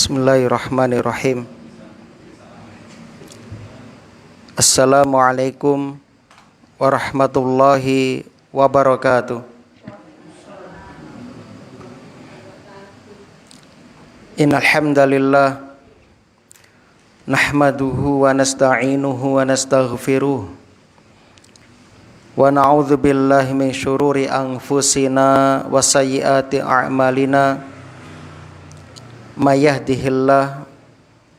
Bismillahirrahmanirrahim. Assalamualaikum warahmatullahi wabarakatuh. Innal hamdalillah nahmaduhu wa nasta'inuhu wa nastaghfiruh wa na'udzu billahi min syururi anfusina wa sayyiati a'malina. May yahdihillahu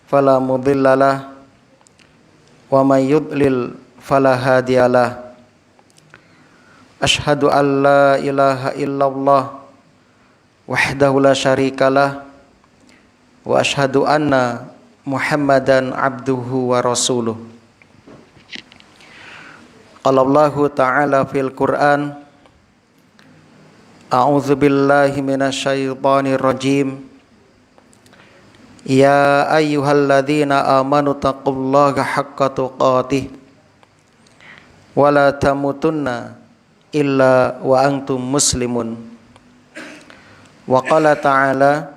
fala mudhillalah wa may yudlil fala hadiyalah. Asyhadu an la ilaha illallah wahdahu la syarikalah wa asyhadu anna Muhammadan abduhu wa rasuluh. Qala Allahu ta'ala fil Qur'an, a'udzu billahi minasyaitonir rajim. Ya ayyuhalladzina amanu taqullaha haqqa tuqatih wa la tamutunna illa wa antum muslimun. Wa qala ta'ala,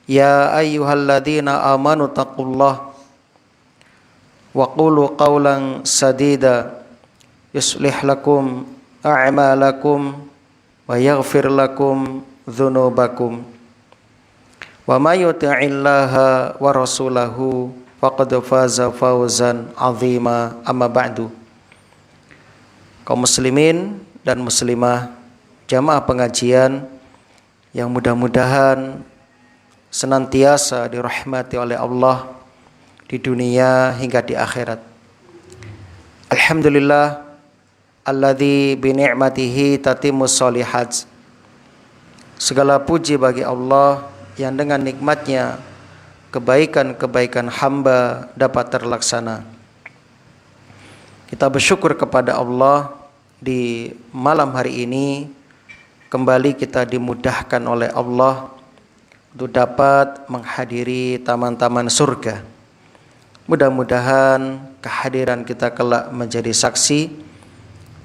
ya ayyuhalladzina amanu taqullaha wa qulu qawlan sadida yuslih lakum a'malakum wa yaghfir lakum dzunubakum. Wa may yuti'illaha wa rasulahu faqad faza fawzan 'azima. Amma ba'du. Kaum muslimin dan muslimah, jamaah pengajian yang mudah-mudahan senantiasa dirahmati oleh Allah di dunia hingga di akhirat. Alhamdulillah alladzi bi ni'matihi tatimmus sholihat. Segala puji bagi Allah yang dengan nikmatnya kebaikan-kebaikan hamba dapat terlaksana. Kita bersyukur kepada Allah di malam hari ini kembali kita dimudahkan oleh Allah untuk dapat menghadiri taman-taman surga. Mudah-mudahan kehadiran kita kelak menjadi saksi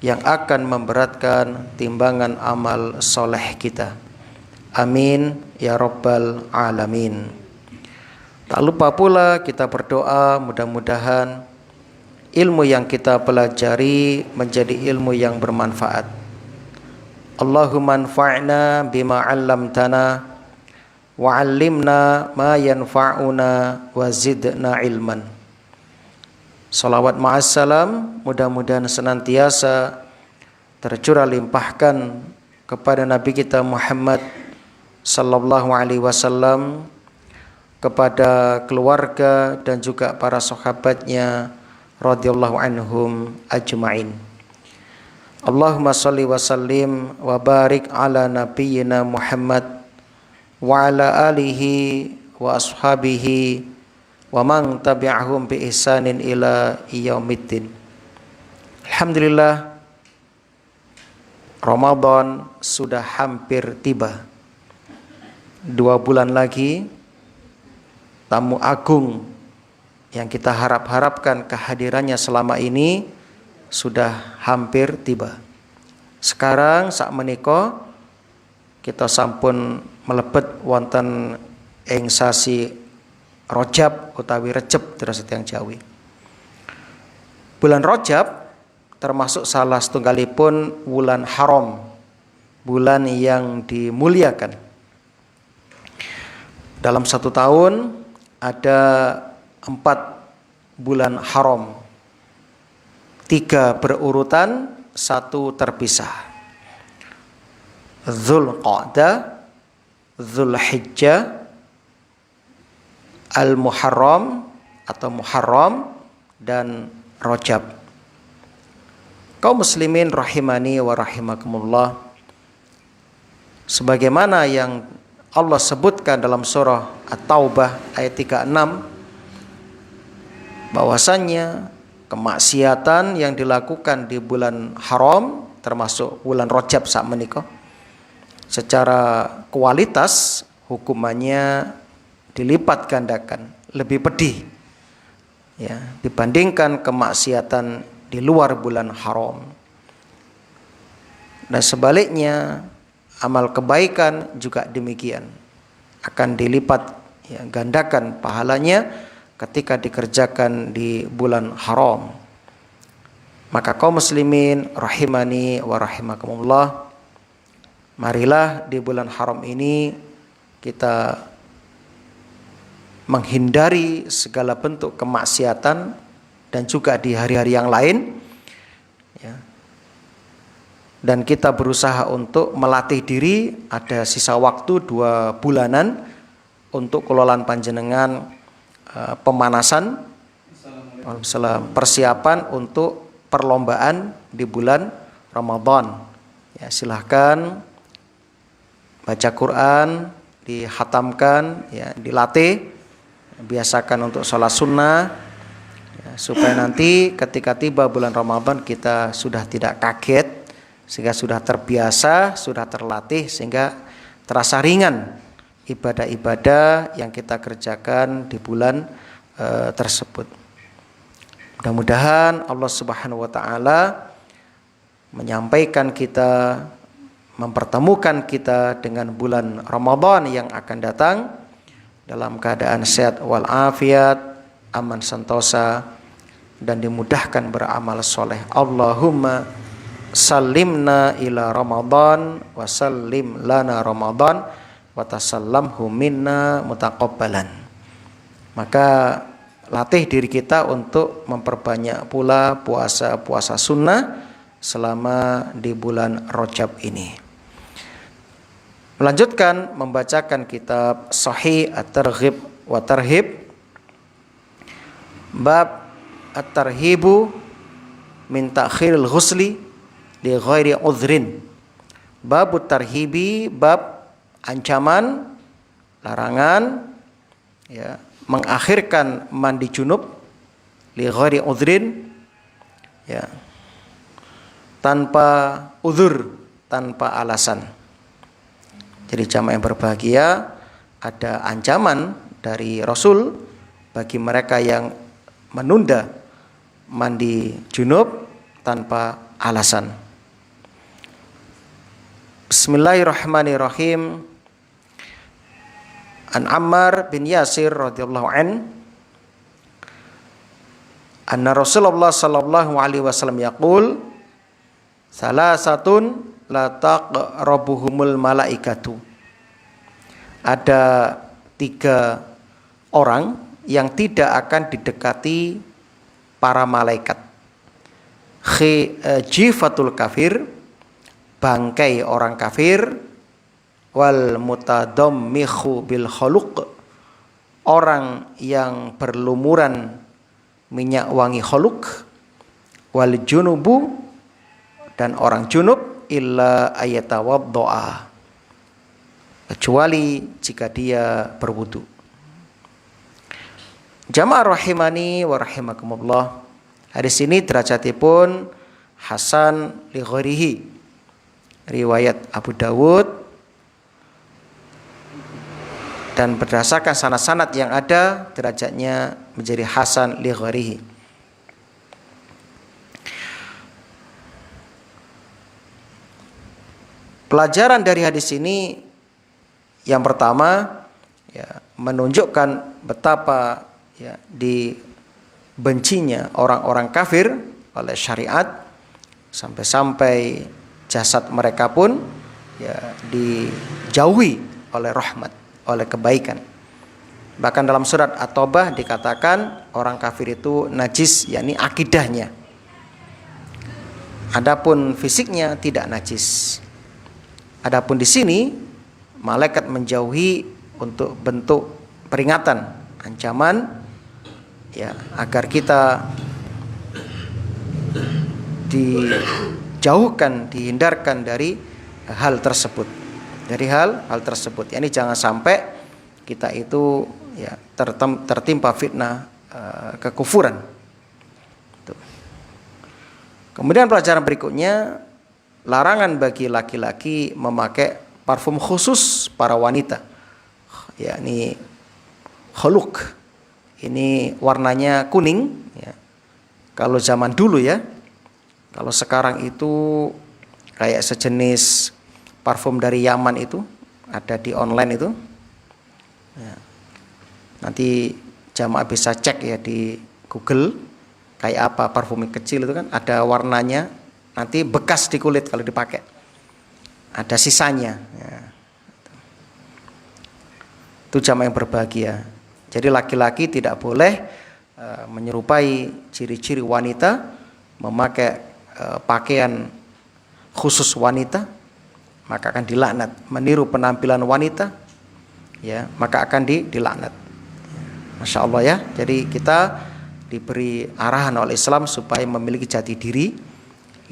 yang akan memberatkan timbangan amal soleh kita. Amin ya rabbal alamin. Tak lupa pula kita berdoa mudah-mudahan ilmu yang kita pelajari menjadi ilmu yang bermanfaat. Allahumma anfa'na bima 'allamtana wa 'allimna ma yanfa'una wa zidna ilman. Salawat ma'assalam mudah-mudahan senantiasa tercurah limpahkan kepada Nabi kita Muhammad sallallahu alaihi wasallam, kepada keluarga dan juga para sahabatnya radhiyallahu anhum ajma'in. Allahumma shalli wa sallim wa barik ala nabiyyina Muhammad wa ala alihi wa ashabihi wa man tabi'ahum bi ihsanin ila yaumiddin. Alhamdulillah, Ramadan sudah hampir tiba. 2 bulan lagi tamu agung yang kita harap-harapkan kehadirannya selama ini sudah hampir tiba. Sekarang sak menika kita sampun melebet wonten ing sasi Rajab utawi Recep terus tiyang Jawi. Bulan Rajab termasuk salah setunggalipun bulan haram, bulan yang dimuliakan. Dalam 1 tahun ada 4 bulan haram, 3 berurutan, 1 terpisah. Dzulqa'dah, Dzulhijjah, Al-Muharram atau Muharram, dan Rajab. Kaum muslimin rahimani wa rahimakumullah, sebagaimana yang Allah sebutkan dalam surah At-Taubah ayat 36, bahwasannya kemaksiatan yang dilakukan di bulan haram termasuk bulan Rajab sak menika secara kualitas hukumannya dilipat gandakan, lebih pedih ya dibandingkan kemaksiatan di luar bulan haram. Dan sebaliknya amal kebaikan juga demikian, akan dilipat ya, gandakan pahalanya ketika dikerjakan di bulan haram. Maka kaum muslimin rahimani wa rahimakumullah, marilah di bulan haram ini kita menghindari segala bentuk kemaksiatan, dan juga di hari-hari yang lain, ya. Dan kita berusaha untuk melatih diri, ada sisa waktu 2 bulanan untuk kelolaan panjenengan pemanasan, persiapan untuk perlombaan di bulan Ramadan. Ya, silahkan baca Quran, dihatamkan, ya, dilatih, biasakan untuk sholat sunnah, ya, supaya nanti ketika tiba bulan Ramadan kita sudah tidak kaget, sehingga sudah terbiasa, sudah terlatih, sehingga terasa ringan ibadah-ibadah yang kita kerjakan di bulan tersebut. Mudah-mudahan Allah Subhanahu wa taala menyampaikan kita, mempertemukan kita dengan bulan Ramadan yang akan datang dalam keadaan sehat wal afiat, aman sentosa, dan dimudahkan beramal soleh. Allahumma sallimna ila Ramadan wa sallim lana Ramadan wa tasallamhu minna mutaqabbalan. Maka latih diri kita untuk memperbanyak pula puasa-puasa sunnah selama di bulan Rajab ini. Melanjutkan membacakan kitab Sahih At-Targhib wa Tarhib, bab At-Tarhibu min ta'khiril ghusli li ghairi udhrin. Bab At-Tarhibi, bab ancaman, larangan, ya, mengakhirkan mandi junub li ghairi udhrin, ya, tanpa uzur, tanpa alasan. Jadi jamaah yang berbahagia, ada ancaman dari Rasul bagi mereka yang menunda mandi junub tanpa alasan. Bismillahirrahmanirrahim. An Ammar bin Yasir radhiyallahu anna Rasulullah sallallahu alaihi wasallam yaqul salasatun la taqrabuhumul malaikatu. Ada 3 orang yang tidak akan didekati para malaikat. Jifatul kafir, bangkai orang kafir, wal mutadammihu bil khuluq, orang yang berlumuran minyak wangi khuluq, wal junubu, dan orang junub, illa ayatawaddoa, kecuali jika dia berwudu. Jamaah rahimani wa rahimakumullah, hadis ini derajatipun hasan li ghairihi, riwayat Abu Dawud, dan berdasarkan sanad-sanad yang ada derajatnya menjadi hasan li ghairihi. Pelajaran dari hadis ini yang pertama, ya, menunjukkan betapa, ya, dibencinya orang-orang kafir oleh syariat, sampai-sampai jasad mereka pun, ya, dijauhi oleh rahmat, oleh kebaikan. Bahkan dalam surat At-Taubah dikatakan orang kafir itu najis, yakni akidahnya. Adapun fisiknya tidak najis. Adapun di sini malaikat menjauhi untuk bentuk peringatan, ancaman, ya, agar kita dijauhkan, dihindarkan dari hal tersebut. Dari hal tersebut. Yani jangan sampai kita itu, ya, tertimpa fitnah kekufuran. Tuh. Kemudian pelajaran berikutnya, larangan bagi laki-laki memakai parfum khusus para wanita, yakni khuluq. Ini warnanya kuning, ya. Kalau zaman dulu, ya. Kalau sekarang itu kayak sejenis parfum dari Yaman itu, ada di online itu, ya. Nanti jamaah bisa cek ya di Google kayak apa parfum kecil itu kan, ada warnanya, nanti bekas di kulit kalau dipakai, ada sisanya ya. Itu jamaah yang berbahagia. Jadi laki-laki tidak boleh menyerupai ciri-ciri wanita, memakai pakaian khusus wanita, maka akan dilaknat. Meniru penampilan wanita, ya, maka akan dilaknat. Masya Allah ya. Jadi kita diberi arahan oleh Islam supaya memiliki jati diri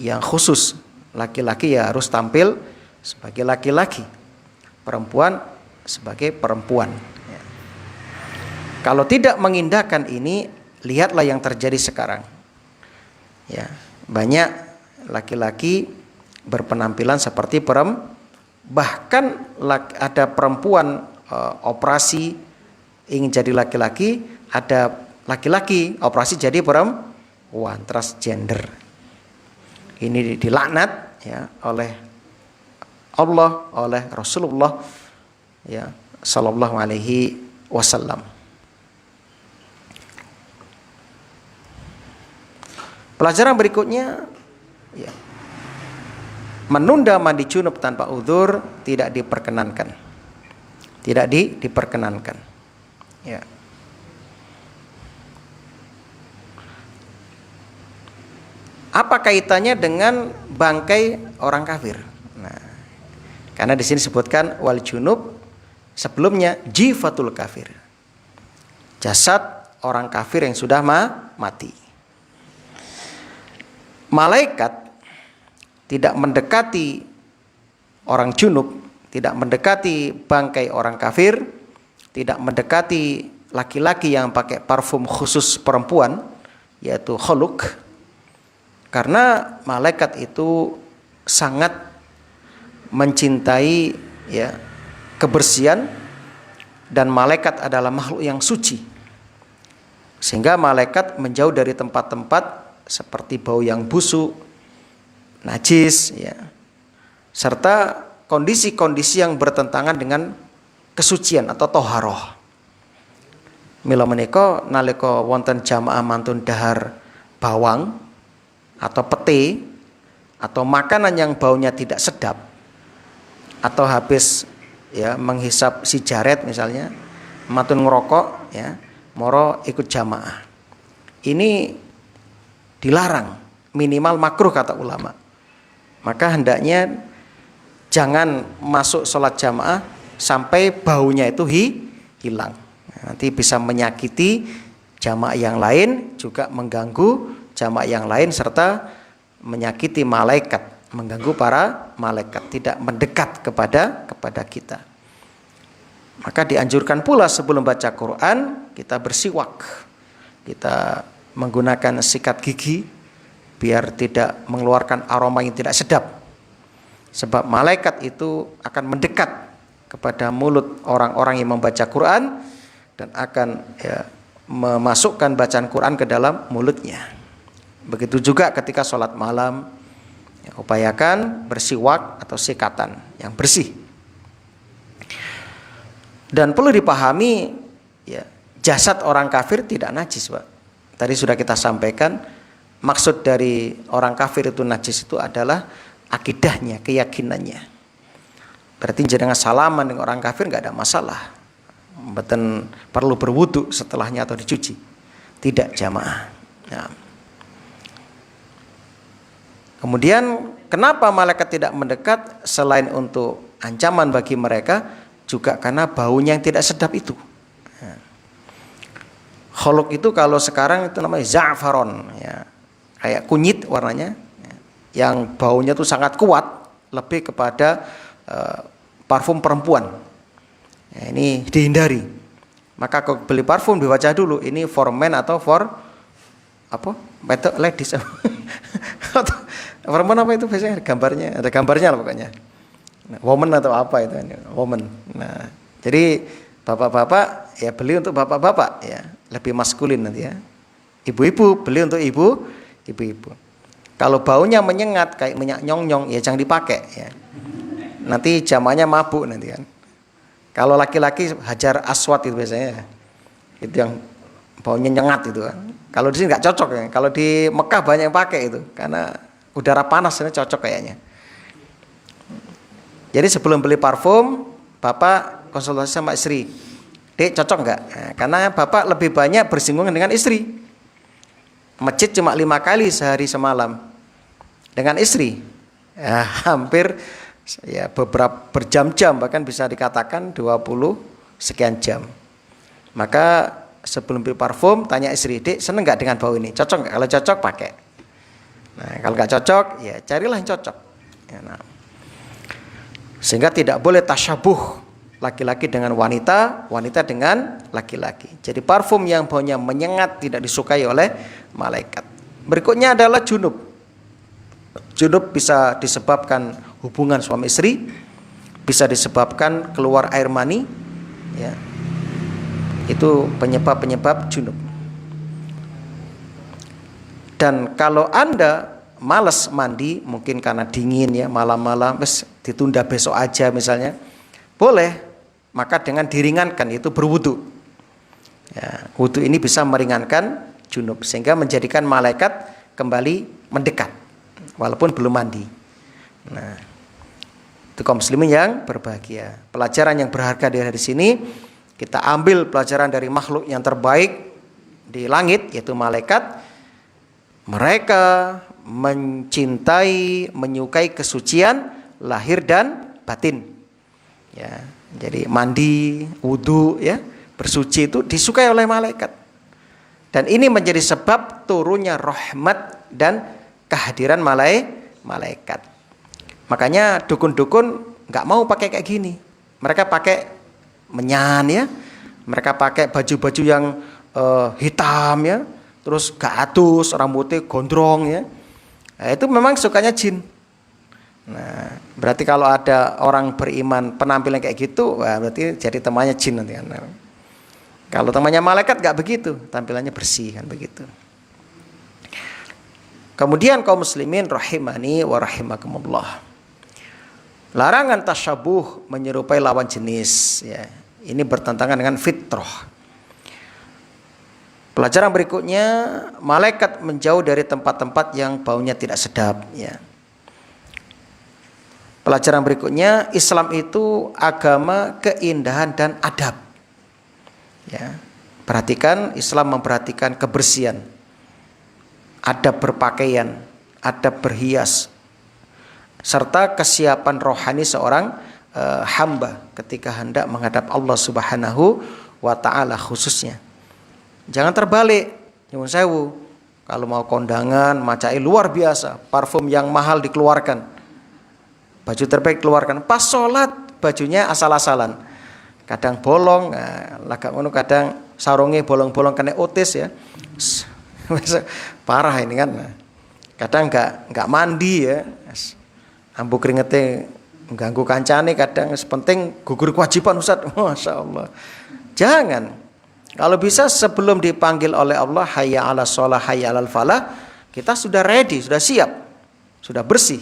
yang khusus. Laki-laki ya harus tampil sebagai laki-laki, perempuan sebagai perempuan. Ya. Kalau tidak mengindahkan ini, lihatlah yang terjadi sekarang. Ya, banyak laki-laki berpenampilan seperti bahkan ada perempuan operasi ingin jadi laki-laki, ada laki-laki operasi jadi perempuan, transgender. Ini dilaknat ya oleh Allah, oleh Rasulullah ya sallallahu alaihi wasallam. Pelajaran berikutnya ya, menunda mandi junub tanpa udzur tidak diperkenankan. Tidak diperkenankan. Ya. Apa kaitannya dengan bangkai orang kafir? Nah, karena di sini disebutkan wal junub, sebelumnya jifatul kafir. Jasad orang kafir yang sudah mati. Malaikat tidak mendekati orang junub, tidak mendekati bangkai orang kafir, tidak mendekati laki-laki yang pakai parfum khusus perempuan, yaitu khuluq, karena malaikat itu sangat mencintai ya kebersihan, dan malaikat adalah makhluk yang suci, sehingga malaikat menjauh dari tempat-tempat seperti bau yang busuk, najis ya, serta kondisi-kondisi yang bertentangan dengan kesucian atau toharoh. Mila menika nalika wonten jamaah mantun dahar bawang atau pete atau makanan yang baunya tidak sedap, atau habis ya menghisap sigaret misalnya, mantun ngerokok ya, moro ikut jamaah. Ini dilarang, minimal makruh kata ulama. Maka hendaknya jangan masuk sholat jamaah sampai baunya itu hilang. Nanti bisa menyakiti jamaah yang lain, juga mengganggu jamaah yang lain, serta menyakiti malaikat, mengganggu para malaikat, tidak mendekat kepada kita. Maka dianjurkan pula sebelum baca Quran kita bersiwak, kita menggunakan sikat gigi biar tidak mengeluarkan aroma yang tidak sedap. Sebab malaikat itu akan mendekat kepada mulut orang-orang yang membaca Quran dan akan ya, memasukkan bacaan Quran ke dalam mulutnya. Begitu juga ketika sholat malam, ya, upayakan bersiwak atau sikatan yang bersih. Dan perlu dipahami ya, jasad orang kafir tidak najis, Pak. Tadi sudah kita sampaikan, maksud dari orang kafir itu najis itu adalah akidahnya, keyakinannya. Berarti jangan salaman dengan orang kafir nggak ada masalah. Mboten perlu berwudu setelahnya atau dicuci. Tidak jamaah. Nah. Kemudian kenapa malaikat tidak mendekat selain untuk ancaman bagi mereka, juga karena baunya yang tidak sedap itu. Khuluq itu kalau sekarang itu namanya za'faron ya. Kayak kunyit warnanya ya, yang baunya itu sangat kuat, lebih kepada parfum perempuan. Ya, ini dihindari. Maka kalau beli parfum dibaca dulu ini for men atau for apa? Betul ladies. Perempuan apa itu biasanya gambarnya? Ada gambarnya lah pokoknya. Nah, woman atau apa itu? Woman. Nah, jadi bapak-bapak ya beli untuk bapak-bapak ya, lebih maskulin nanti ya. Ibu-ibu beli untuk ibu-ibu. Kalau baunya menyengat kayak minyak nyong-nyong ya jangan dipakai ya. Nanti jamaahnya mabuk nanti kan. Kalau laki-laki hajar aswad itu biasanya Itu yang baunya nyengat itu kan. Kalau di sini nggak cocok ya. Kalau di Mekah banyak yang pakai itu karena udara panas ini cocok kayaknya. Jadi sebelum beli parfum, Bapak konsultasi sama istri. Dek, cocok nggak? Nah, karena Bapak lebih banyak bersinggungan dengan istri. Masjid cuma 5 kali sehari semalam. Dengan istri, ya, hampir ya beberapa berjam-jam, bahkan bisa dikatakan 20 sekian jam. Maka sebelum beli parfum, tanya istri, Dek, seneng nggak dengan bau ini? Cocok nggak? Kalau cocok, pakai. Nah, kalau nggak cocok, ya carilah yang cocok. Ya, nah. Sehingga tidak boleh tasyabuh laki-laki dengan wanita, wanita dengan laki-laki. Jadi parfum yang baunya menyengat tidak disukai oleh malaikat. Berikutnya adalah junub. Junub bisa disebabkan hubungan suami istri, bisa disebabkan keluar air mani, ya. Itu penyebab-penyebab junub. Dan kalau Anda malas mandi, mungkin karena dingin ya, malam-malam, ditunda besok aja misalnya, boleh, maka dengan diringankan itu berwudu. Ya, wudu ini bisa meringankan junub sehingga menjadikan malaikat kembali mendekat walaupun belum mandi. Nah, itu kaum muslimin yang berbahagia. Pelajaran yang berharga dari sini, kita ambil pelajaran dari makhluk yang terbaik di langit yaitu malaikat. Mereka mencintai, menyukai kesucian lahir dan batin. Ya, jadi mandi, wudu, ya, bersuci itu disukai oleh malaikat. Dan ini menjadi sebab turunnya rahmat dan kehadiran malaikat. Makanya dukun-dukun nggak mau pakai kayak gini. Mereka pakai menyan ya. Mereka pakai baju-baju yang hitam ya. Terus gatus, rambutnya gondrong ya. Nah, itu memang sukanya jin. Nah, berarti kalau ada orang beriman penampilan kayak gitu, wah, berarti jadi temannya jin nanti kan. Kalau temannya malaikat nggak begitu, tampilannya bersih kan begitu. Kemudian kaum muslimin rahimani wa rahimakumullah. Larangan tasyabuh menyerupai lawan jenis ya. Ini bertentangan dengan fitrah. Pelajaran berikutnya, malaikat menjauh dari tempat-tempat yang baunya tidak sedap ya. Pelajaran berikutnya, Islam itu agama keindahan dan adab. Ya. Perhatikan, Islam memperhatikan kebersihan, adab berpakaian, adab berhias, serta kesiapan rohani seorang hamba ketika hendak menghadap Allah Subhanahu wa ta'ala khususnya. Jangan terbalik, nyuwun sewu. Kalau mau kondangan, macai luar biasa, parfum yang mahal dikeluarkan, baju terbaik keluarkan. Pas sholat, bajunya asal-asalan. Kadang bolong, lagak ngono, kadang sarungnya bolong-bolong kena otis ya. Parah ini kan. Kadang nggak mandi ya. Ambu keringetnya mengganggu kancane, kadang penting gugur kewajiban Ustaz. Masya Allah. Jangan. Kalau bisa sebelum dipanggil oleh Allah hayya 'alas shalah, hayya 'alal falah, kita sudah ready, sudah siap, sudah bersih,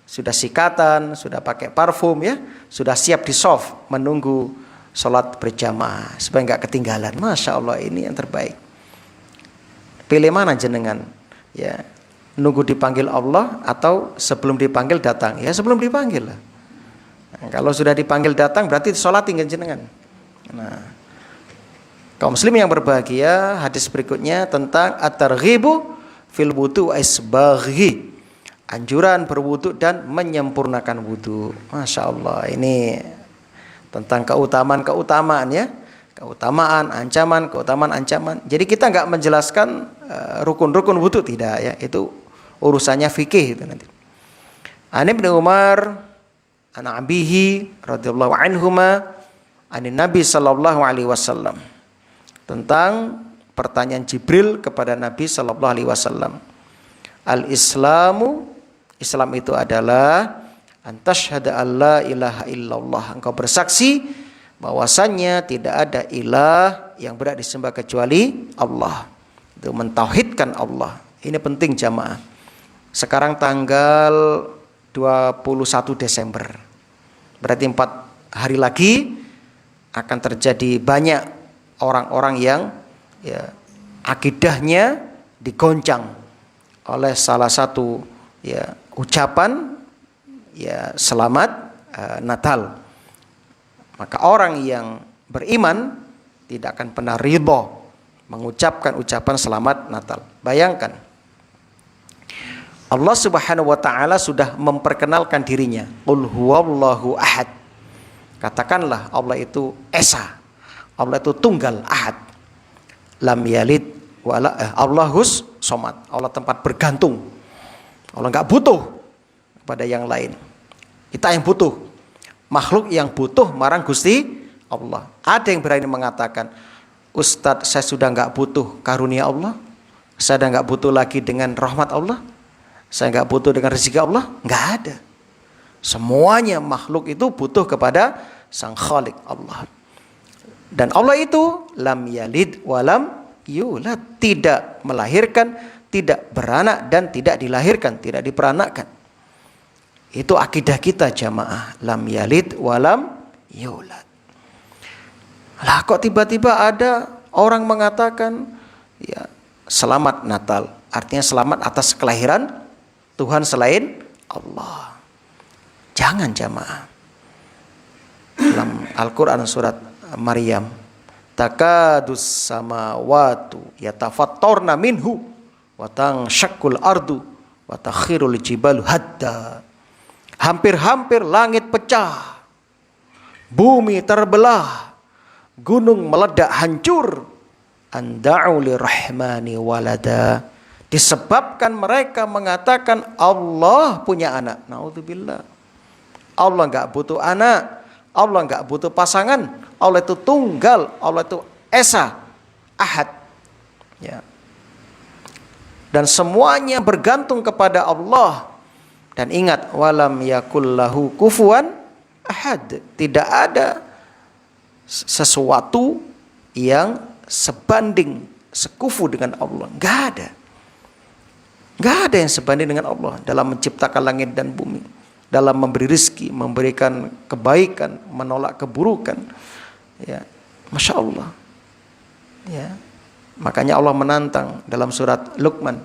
sudah sikatan, sudah pakai parfum ya, sudah siap di soft menunggu sholat berjamaah supaya nggak ketinggalan. Masya Allah, ini yang terbaik. Pilih mana jenengan? Ya, nunggu dipanggil Allah atau sebelum dipanggil datang? Ya sebelum dipanggil lah. Nah, kalau sudah dipanggil datang berarti sholat tinggal jenengan. Nah, kaum muslim yang berbahagia, hadis berikutnya tentang at-targhibu fil wudu isbaghi. Anjuran berwudu dan menyempurnakan wudu. Masya Allah, ini tentang keutamaan ya. Keutamaan, ancaman, keutamaan, ancaman. Jadi kita nggak menjelaskan rukun-rukun wudu, tidak ya. Itu urusannya fikih itu nanti. An Ibnu Umar an abihi radhiyallahu anhuma anin Nabi sallallahu alaihi wasallam. Tentang pertanyaan Jibril kepada Nabi sallallahu alaihi wasallam. Al-Islamu, Islam itu adalah antasyhadu alla ilaha illallah. Engkau bersaksi bahwasannya tidak ada ilah yang berhak disembah kecuali Allah. Itu mentauhidkan Allah. Ini penting jamaah. Sekarang tanggal 21 Desember. Berarti 4 hari lagi akan terjadi banyak orang-orang yang ya akidahnya digoncang oleh salah satu ya ucapan ya selamat Natal. Maka orang yang beriman tidak akan pernah ridho mengucapkan ucapan selamat Natal. Bayangkan, Allah Subhanahu wa taala sudah memperkenalkan dirinya, qul huwallahu ahad. Katakanlah Allah itu esa, Allah itu tunggal ahad. Lam yalid wala Allahus somad. Allah tempat bergantung. Allah enggak butuh kepada yang lain. Kita yang butuh. Makhluk yang butuh marang Gusti Allah. Ada yang berani mengatakan, Ustadz, saya sudah enggak butuh karunia Allah. Saya sudah enggak butuh lagi dengan rahmat Allah. Saya enggak butuh dengan rezeki Allah. Enggak ada. Semuanya makhluk itu butuh kepada Sang Khalik Allah. Dan Allah itu lam yalid walam yulad, tidak melahirkan, tidak beranak dan tidak dilahirkan, tidak diperanakkan. Itu akidah kita jamaah, lam yalid walam yulad. Lah kok tiba-tiba ada orang mengatakan ya selamat Natal, artinya selamat atas kelahiran Tuhan selain Allah. Jangan jamaah. Dalam Al-Quran surat Maryam, takadus samawatu yatafattarna minhu wa tanshaqqul ardu wa takhirul jibalu hadda. Hampir-hampir langit pecah, bumi terbelah, gunung meledak hancur, anda'u lirrahmani walada, disebabkan mereka mengatakan Allah punya anak. Naudzubillah. Allah enggak butuh anak, Allah enggak butuh pasangan, Allah itu tunggal, Allah itu esa, ahad. Ya. Dan semuanya bergantung kepada Allah. Dan ingat, walam yakullahu kufuwan ahad. Tidak ada sesuatu yang sebanding, sekufu dengan Allah. Enggak ada. Enggak ada yang sebanding dengan Allah dalam menciptakan langit dan bumi, dalam memberi rezeki, memberikan kebaikan, menolak keburukan. Ya, Masya Allah. Ya. Makanya Allah menantang dalam surat Luqman.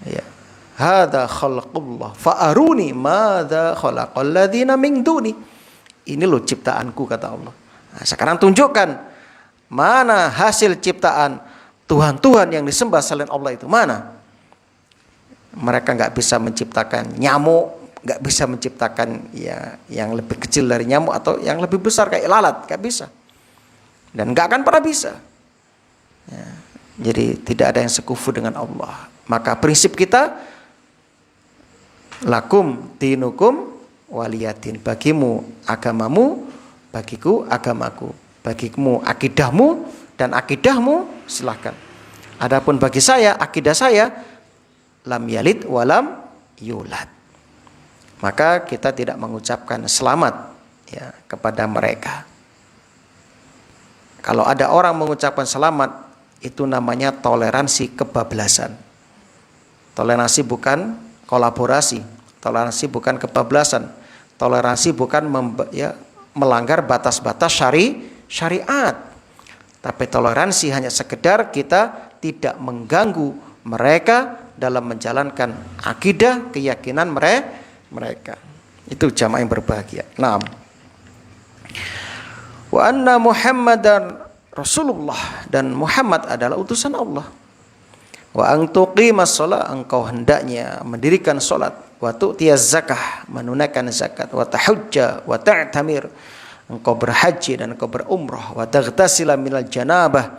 Ya. Hadza khalqullah fa'aruni madza khalaqal ladzina min duni. Ini loh ciptaanku, kata Allah. Nah, sekarang tunjukkan mana hasil ciptaan Tuhan-Tuhan yang disembah selain Allah itu, mana? Mereka enggak bisa menciptakan nyamuk, enggak bisa menciptakan ya yang lebih kecil dari nyamuk atau yang lebih besar kayak lalat, enggak bisa. Dan enggak akan pernah bisa. Ya, jadi tidak ada yang sekufu dengan Allah. Maka prinsip kita, lakum dinukum waliyatin, bagimu agamamu, bagiku agamaku, bagimu akidahmu dan akidahmu, silahkan. Adapun bagi saya, akidah saya lam yalid walam yulad. Maka kita tidak mengucapkan selamat ya kepada mereka. Kalau ada orang mengucapkan selamat, itu namanya toleransi kebablasan. Toleransi bukan kolaborasi, toleransi bukan kebablasan, toleransi bukan melanggar batas-batas syariat. Tapi toleransi hanya sekedar kita tidak mengganggu mereka dalam menjalankan akidah, keyakinan mereka. Itu jamaah yang berbahagia. Naam. Wa anna Muhammadan Rasulullah, dan Muhammad adalah utusan Allah. Wa an tuqimas shalah, engkau hendaknya mendirikan salat, wa tu'tiyaz zakah, menunaikan zakat, wa tahujja wa ta'tamir, engkau berhaji dan engkau berumrah, wa taghtasila minal janabah,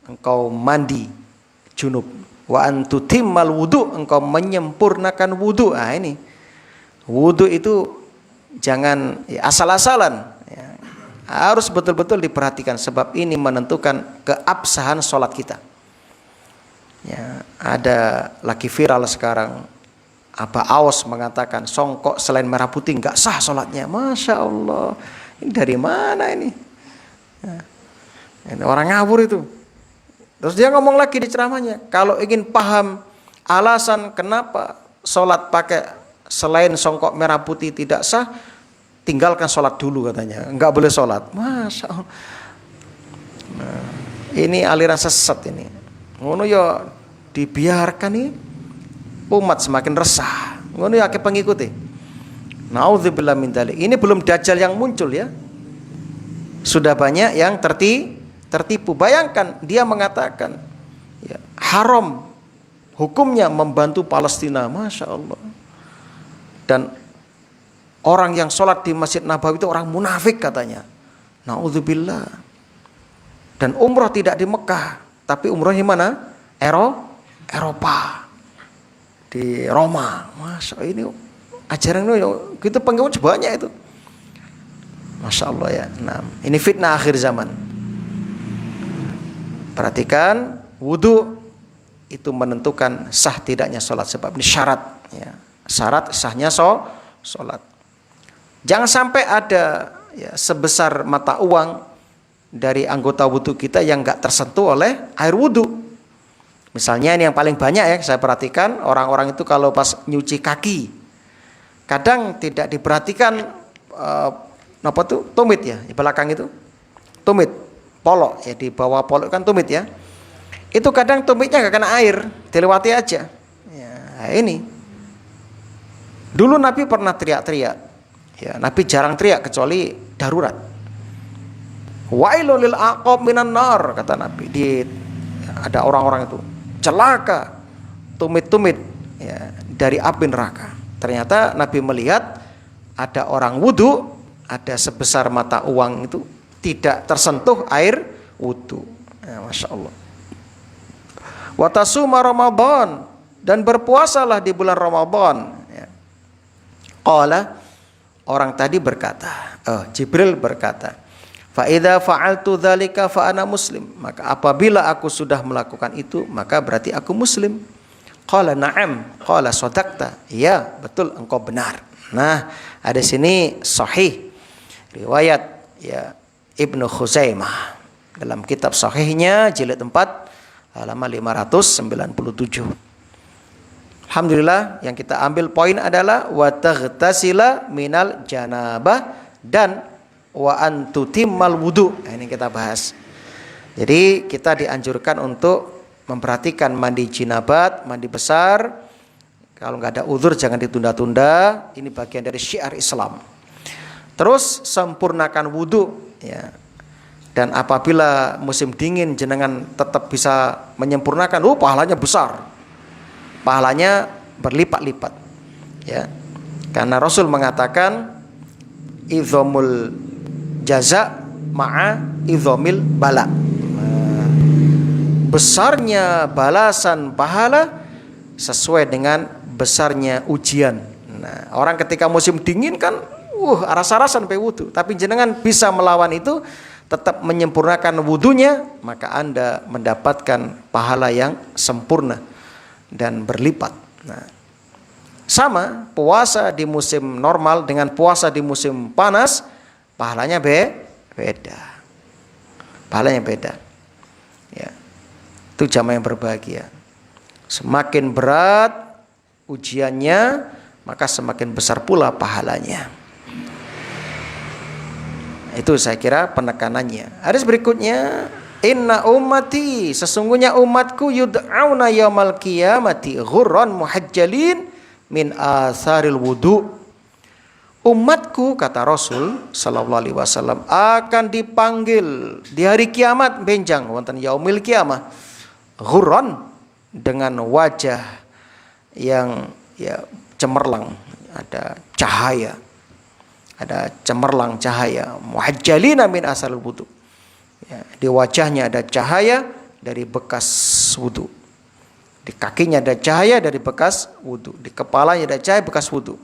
engkau mandi junub, wa an tutimmal wudu, engkau menyempurnakan wudu. Nah ini wudu itu jangan asal-asalan ya. Harus betul-betul diperhatikan, sebab ini menentukan keabsahan sholat kita. Ya, ada lagi viral sekarang, Abah Aos mengatakan songkok selain merah putih nggak sah sholatnya. Masya Allah, ini dari mana ini? Ya, ini orang ngawur itu. Terus dia ngomong lagi di ceramahnya, kalau ingin paham alasan kenapa sholat pakai selain songkok merah putih tidak sah, tinggalkan sholat dulu katanya, nggak boleh sholat. Masya Allah. Ini aliran sesat ini. Ngono ya dibiarkan nih umat semakin resah. Ngono ya akeh pengikuti. Nauzubillah min dzalik. Ini belum dajjal yang muncul ya. Sudah banyak yang tertipu. Bayangkan dia mengatakan ya, haram hukumnya membantu Palestina, Masya Allah. Dan orang yang sholat di Masjid Nabawi itu orang munafik katanya. Nauzubillah. Dan umroh tidak di Mekah, tapi umroh di mana? Eropa. Di Roma. Masya Allah, ini ajaran ini kita pengikut banyak itu. Masya Allah ya. Nah, ini fitnah akhir zaman. Perhatikan, wudu itu menentukan sah tidaknya sholat, sebab ini syarat ya. Syarat sahnya sholat. Jangan sampai ada ya, sebesar mata uang dari anggota wudu kita yang enggak tersentuh oleh air wudu. Misalnya ini yang paling banyak ya, saya perhatikan orang-orang itu kalau pas nyuci kaki kadang tidak diperhatikan apa tuh tumit ya di belakang itu, tumit polok ya, di bawah polok kan tumit ya, itu kadang tumitnya nggak kena air, dilewati aja ya. Ini dulu Nabi pernah teriak-teriak ya, Nabi jarang teriak kecuali darurat. Wailul lil aqab minan nar, kata Nabi. Ada orang-orang itu celaka, tumit-tumit ya, dari api neraka. Ternyata Nabi melihat ada orang wudu, ada sebesar mata uang itu tidak tersentuh air wudu. Ya, Masya Allah. Wa tasuma Ramadan, dan berpuasalah di bulan Ramadan. Ya. Qala, orang tadi berkata, Jibril berkata, fa idza fa'altu dzalika fa ana muslim, maka apabila aku sudah melakukan itu maka berarti aku muslim. Qala na'am, qala sadaqta, ya betul engkau benar. Nah, ada sini sahih riwayat ya Ibnu Khuzaimah dalam kitab sahihnya jilid 4 halaman 597. Alhamdulillah, yang kita ambil poin adalah wa taghtasila minal janabah dan wa antutimmal wudu. Nah, ini kita bahas. Jadi kita dianjurkan untuk memperhatikan mandi jinabat, mandi besar. Kalau nggak ada uzur jangan ditunda-tunda. Ini bagian dari syiar Islam. Terus sempurnakan wudu ya. Dan apabila musim dingin jenengan tetap bisa menyempurnakan, pahalanya besar. Pahalanya berlipat-lipat. Ya. Karena Rasul mengatakan idzamul jaza ma'a idzamil bala. Besarnya balasan pahala sesuai dengan besarnya ujian. Nah, orang ketika musim dingin kan aras-arasan sampai wudu, tapi jenengan bisa melawan itu, tetap menyempurnakan wudunya, maka Anda mendapatkan pahala yang sempurna dan berlipat. Nah, sama puasa di musim normal dengan puasa di musim panas, pahalanya beda. Pahalanya beda. Ya. Itu jamaah yang berbahagia. Semakin berat ujiannya, maka semakin besar pula pahalanya. Itu saya kira penekanannya. Hadis berikutnya, inna ummati, sesungguhnya umatku yud'auna yaumal qiyamati ghurran muhajjalin min atharil wudu. Umatku, kata Rasul sallallahu alaihi wasallam, akan dipanggil di hari kiamat benjang wonten yaumil qiyamah ghurran, dengan wajah yang ya cemerlang, ada cahaya, ada cemerlang cahaya, muhajjalina min asal wudu. Ya, di wajahnya ada cahaya dari bekas wudu, di kakinya ada cahaya dari bekas wudu, di kepalanya ada cahaya bekas wudu,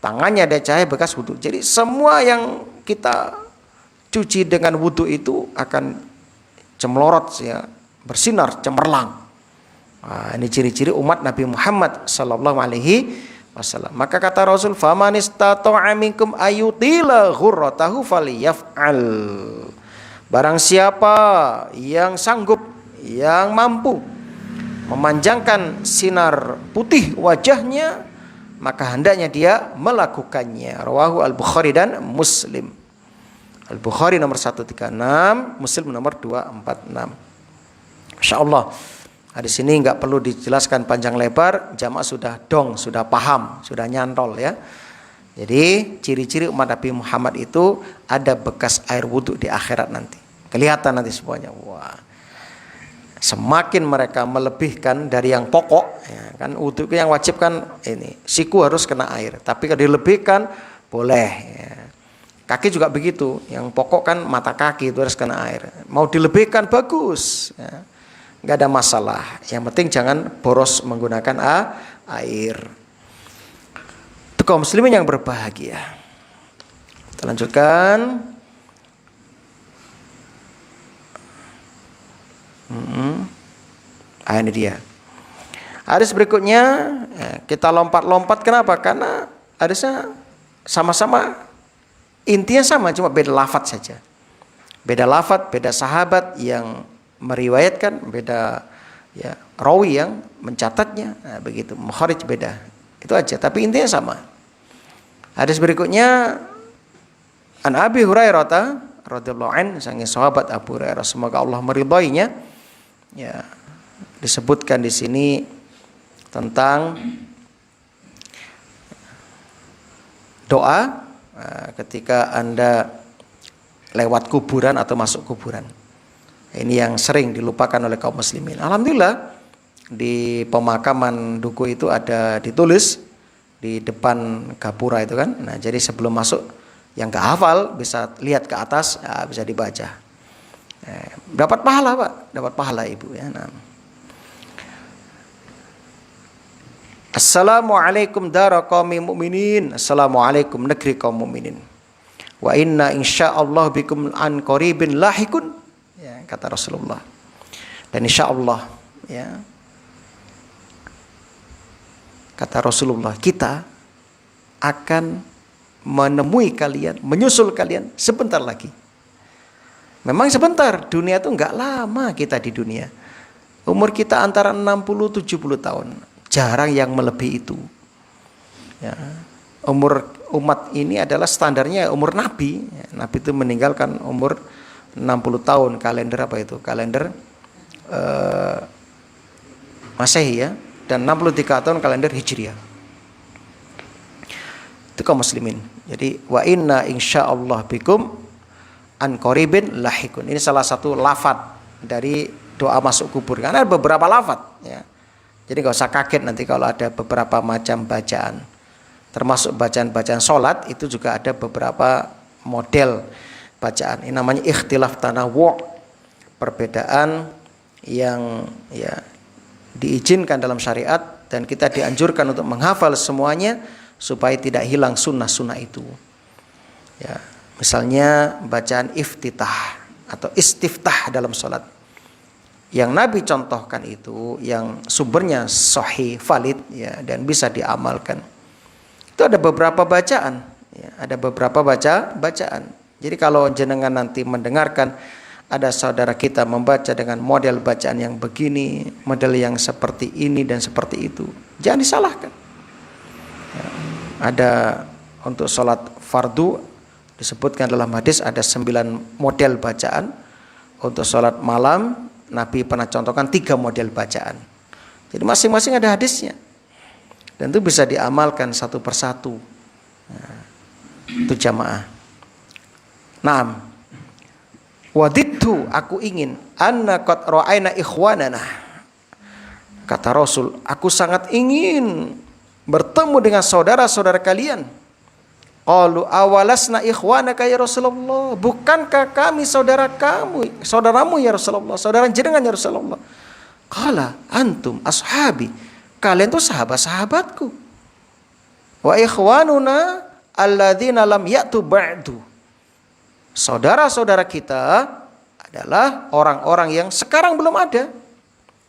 tangannya ada cahaya bekas wudu. Jadi semua yang kita cuci dengan wudu itu akan cemerlorot ya, bersinar cemerlang. Nah, ini ciri-ciri umat Nabi Muhammad sallallahu alaihi wasallam. Maka kata Rasul, faman istata'a minkum ayutila ghurratahu falyaf'al. Barang siapa yang sanggup, yang mampu memanjangkan sinar putih wajahnya, maka hendaknya dia melakukannya. Rawahu Al-Bukhari dan Muslim. Al-Bukhari nomor 136, Muslim nomor 246. Masya Allah. Di sini nggak perlu dijelaskan panjang lebar, jamaah sudah dong, sudah paham, sudah nyantol ya. Jadi ciri-ciri umat Nabi Muhammad itu ada bekas air wudhu di akhirat nanti. Kelihatan nanti semuanya. Wah. Semakin mereka melebihkan dari yang pokok, ya, kan wudhu yang wajib kan ini, siku harus kena air. Tapi kalau dilebihkan boleh. Ya. Kaki juga begitu, yang pokok kan mata kaki itu harus kena air. Mau dilebihkan bagus. Ya. Nggak ada masalah. Yang penting jangan boros menggunakan air. Itu kaum muslimin yang berbahagia. Kita lanjutkan. Ini dia. Hadis berikutnya kita lompat-lompat. Kenapa? Karena hadisnya sama-sama, intinya sama, cuma beda lafadz saja. Beda lafadz, beda sahabat yang meriwayatkan, beda ya rawi yang mencatatnya, begitu. Mukharij beda, itu aja. Tapi intinya sama. Hadis berikutnya, an Abi Hurairah radhiyallahu anhu, sang sahabat Abu Hurairah, semoga Allah meridainya. Ya, disebutkan di sini tentang doa ketika Anda lewat kuburan atau masuk kuburan. Ini yang sering dilupakan oleh kaum muslimin. Alhamdulillah di pemakaman duku itu ada ditulis di depan gapura itu kan. Nah, jadi sebelum masuk yang gak hafal bisa lihat ke atas, ya, bisa dibaca. Dapat pahala Pak, dapat pahala Ibu ya. Nah. Assalamualaikum dara qaumin mu'minin. Assalamualaikum negeri kaum mukminin. Wa inna insyaallah bikum an qaribin lahikun. Ya, kata Rasulullah. Dan insyaallah ya. Kata Rasulullah, kita akan menemui kalian, menyusul kalian sebentar lagi. Memang sebentar, dunia itu enggak lama kita di dunia. Umur kita antara 60-70 tahun. Jarang yang melebihi itu. Ya. Umur umat ini adalah standarnya umur Nabi. Ya, Nabi itu meninggalkan umur 60 tahun. Kalender apa itu? Kalender Masehi ya. Dan 63 tahun kalender Hijriah. Itu kaum muslimin. Jadi wa inna insyaallah bikum an qaribin lahikun. Ini salah satu lafaz dari doa masuk kubur. Karena ada beberapa lafaz ya. Jadi enggak usah kaget nanti kalau ada beberapa macam bacaan. Termasuk bacaan-bacaan sholat itu juga ada beberapa model bacaan. Ini namanya ikhtilaf tanawwu', perbedaan yang ya diizinkan dalam syariat dan kita dianjurkan untuk menghafal semuanya supaya tidak hilang sunnah-sunnah itu. Ya, misalnya bacaan iftitah atau istiftah dalam sholat. Yang Nabi contohkan itu yang sumbernya sahih, valid ya, dan bisa diamalkan. Itu ada beberapa bacaan, ya, ada beberapa bacaan. Jadi kalau jenengan nanti mendengarkan ada saudara kita membaca dengan model bacaan yang begini, model yang seperti ini dan seperti itu, jangan disalahkan. Ya, ada untuk sholat fardu disebutkan dalam hadis ada 9 model bacaan. Untuk sholat malam Nabi pernah contohkan 3 model bacaan. Jadi masing-masing ada hadisnya. Dan itu bisa diamalkan satu persatu. Nah, itu jamaah. Naam. Wadidtu, aku ingin anna qad ra'aina ikhwanana. Kata Rasul, aku sangat ingin bertemu dengan saudara-saudara kalian. Qalu awalasna ikhwanaka ya Rasulullah, bukankah kami saudara kamu, saudaramu ya Rasulullah, saudara jenengan ya Rasulullah. Qala antum ashabi, kalian tuh sahabat-sahabatku. Wa ikhwanuna alladzina lam ya'tu ba'du, saudara-saudara kita adalah orang-orang yang sekarang belum ada,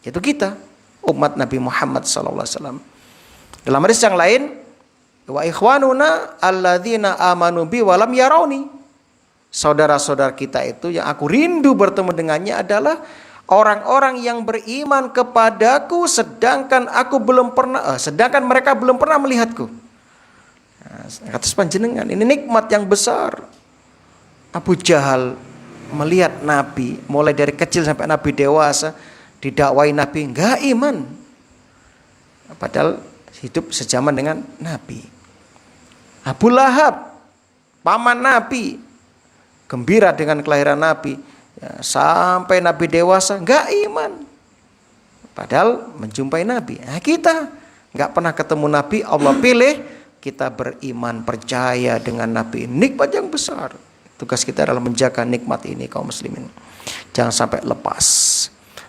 yaitu kita, umat Nabi Muhammad SAW. Dalam hadis yang lain, wa ikhwanuna alladzina amanu bi wa lam yarawni, saudara-saudara kita itu yang aku rindu bertemu dengannya adalah orang-orang yang beriman kepadaku sedangkan mereka belum pernah melihatku. Nah, kata panjenengan, ini nikmat yang besar. Abu Jahal melihat Nabi mulai dari kecil sampai Nabi dewasa, didakwai Nabi enggak iman. Padahal hidup sejaman dengan Nabi. Abu Lahab, paman Nabi, gembira dengan kelahiran Nabi, ya, sampai Nabi dewasa enggak iman. Padahal menjumpai Nabi. Nah, kita enggak pernah ketemu Nabi, Allah pilih, kita beriman, percaya dengan Nabi. Nikmat yang besar. Tugas kita adalah menjaga nikmat ini kaum muslimin. Jangan sampai lepas.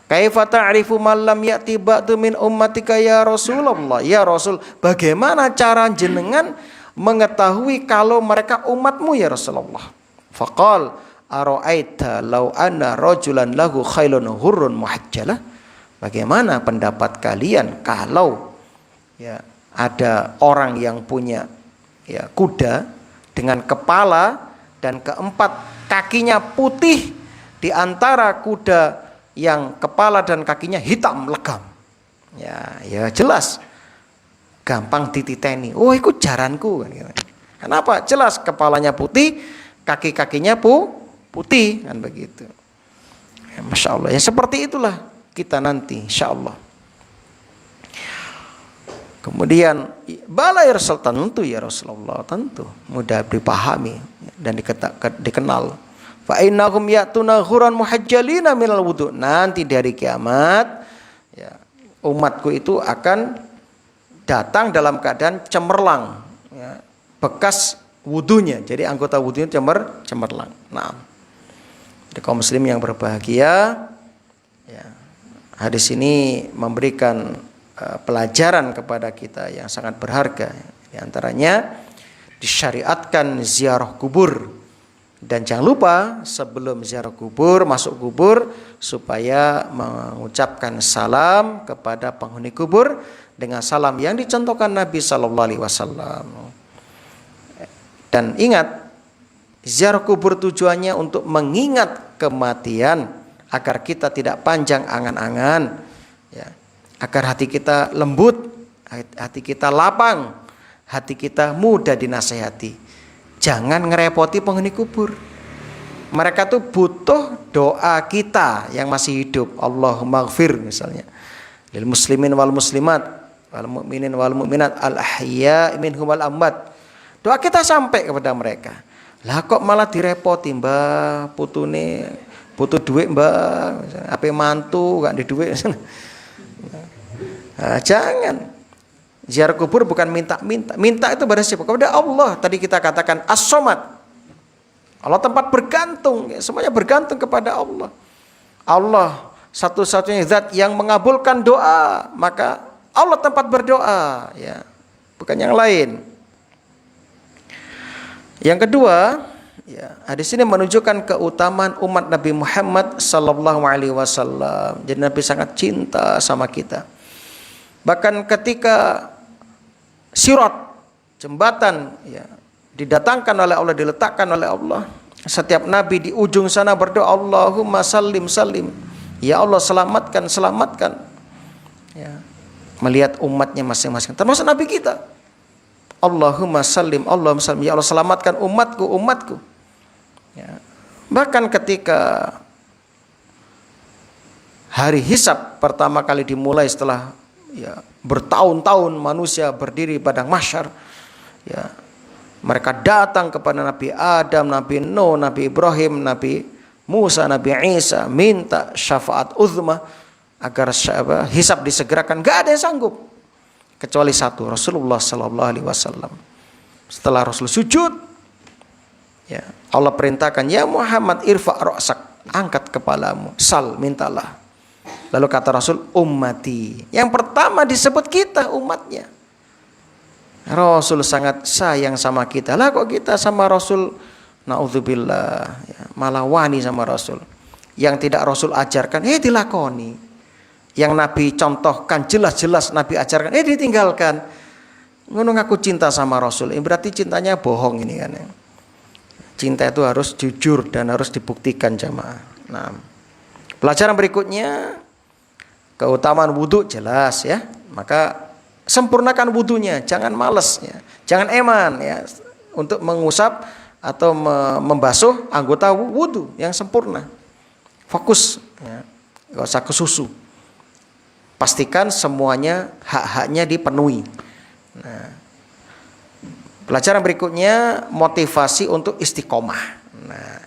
Kaifa ta'rifu man lam ya'ti ba'du min ummatika ya Rasulullah? Ya Rasul, bagaimana cara jenengan mengetahui kalau mereka umatmu ya Rasulullah? Faqal ara'aita law anna rajulan lahu khailun hurrun muhajjalah? Bagaimana pendapat kalian kalau ya ada orang yang punya ya kuda dengan kepala dan keempat kakinya putih, di antara kuda yang kepala dan kakinya hitam legam. Ya jelas gampang dititeni. Oh, ikut jaranku. Kenapa? Jelas kepalanya putih, kaki-kakinya putih kan begitu. Ya, Masya Allah. Ya seperti itulah kita nanti insya Allah. Kemudian bala ya Rasul, tentu ya Rasulullah, tentu mudah dipahami dan dikenal. Fa innahum ya'tuna ghuran muhajjalina minal wudu. Nanti dari kiamat ya, umatku itu akan datang dalam keadaan cemerlang ya, bekas wudunya. Jadi anggota wudunya cemerlang. Nah, jadi kaum muslim yang berbahagia ya, hadis ini memberikan pelajaran kepada kita yang sangat berharga. Di antaranya disyariatkan ziarah kubur, dan jangan lupa sebelum ziarah kubur, masuk kubur, supaya mengucapkan salam kepada penghuni kubur dengan salam yang dicontohkan Nabi Sallallahu Alaihi Wasallam. Dan ingat, ziarah kubur tujuannya untuk mengingat kematian agar kita tidak panjang angan-angan, ya, agar hati kita lembut, hati kita lapang, hati kita mudah dinasehati. Jangan ngerepoti penghuni kubur. Mereka tuh butuh doa kita yang masih hidup. Allahumma ghfir misalnya lil muslimin wal muslimat wal mu'minin wal mu'minat al ahya minhum wal amwat. Doa kita sampai kepada mereka. Lah kok malah direpoti, Mbah, putune butuh duit, Mbah, ape mantu gak ada duit. Nah, jangan. Ziarah kubur bukan minta-minta. Minta itu pada siapa? Kepada Allah. Tadi kita katakan as-somad. Allah tempat bergantung. Semuanya bergantung kepada Allah. Allah satu-satunya zat yang mengabulkan doa. Maka Allah tempat berdoa. Ya, bukan yang lain. Yang kedua, ya, hadis ini menunjukkan keutamaan umat Nabi Muhammad Sallallahu Alaihi Wasallam. Jadi Nabi sangat cinta sama kita. Bahkan ketika sirat, jembatan ya, didatangkan oleh Allah, diletakkan oleh Allah, setiap nabi di ujung sana berdoa, Allahumma sallim sallim, ya Allah selamatkan selamatkan, ya, melihat umatnya masing-masing, termasuk nabi kita. Allahumma sallim, Allahumma sallim, ya Allah selamatkan umatku umatku, ya. Bahkan ketika hari hisab pertama kali dimulai setelah ya, bertahun-tahun manusia berdiri padang mahsyar, ya, mereka datang kepada Nabi Adam, Nabi Nuh, Nabi Ibrahim, Nabi Musa, Nabi Isa, minta syafaat uzma agar hisab disegerakan. Gak ada yang sanggup kecuali satu, Rasulullah Sallallahu Alaihi Wasallam. Setelah Rasul sujud, ya, Allah perintahkan, ya Muhammad irfa' ra'sak, angkat kepalamu, sal, mintalah. Lalu kata Rasul, ummati. Yang pertama disebut kita umatnya. Rasul sangat sayang sama kita. Lah kok kita sama Rasul, naudzubillah, ya, malah wani sama Rasul. Yang tidak Rasul ajarkan, dilakoni. Yang Nabi contohkan, jelas-jelas Nabi ajarkan, ditinggalkan. Ngono ngaku cinta sama Rasul, berarti cintanya bohong ini kan. Cinta itu harus jujur dan harus dibuktikan jamaah. Nah, pelajaran berikutnya, keutamaan wudhu jelas ya. Maka sempurnakan wudhunya, jangan malas ya. Jangan eman ya untuk mengusap atau membasuh anggota wudhu yang sempurna. Fokus ya. Gak usah ke susu. pastikan semuanya hak-haknya dipenuhi. Nah, pelajaran berikutnya motivasi untuk istiqomah. Nah,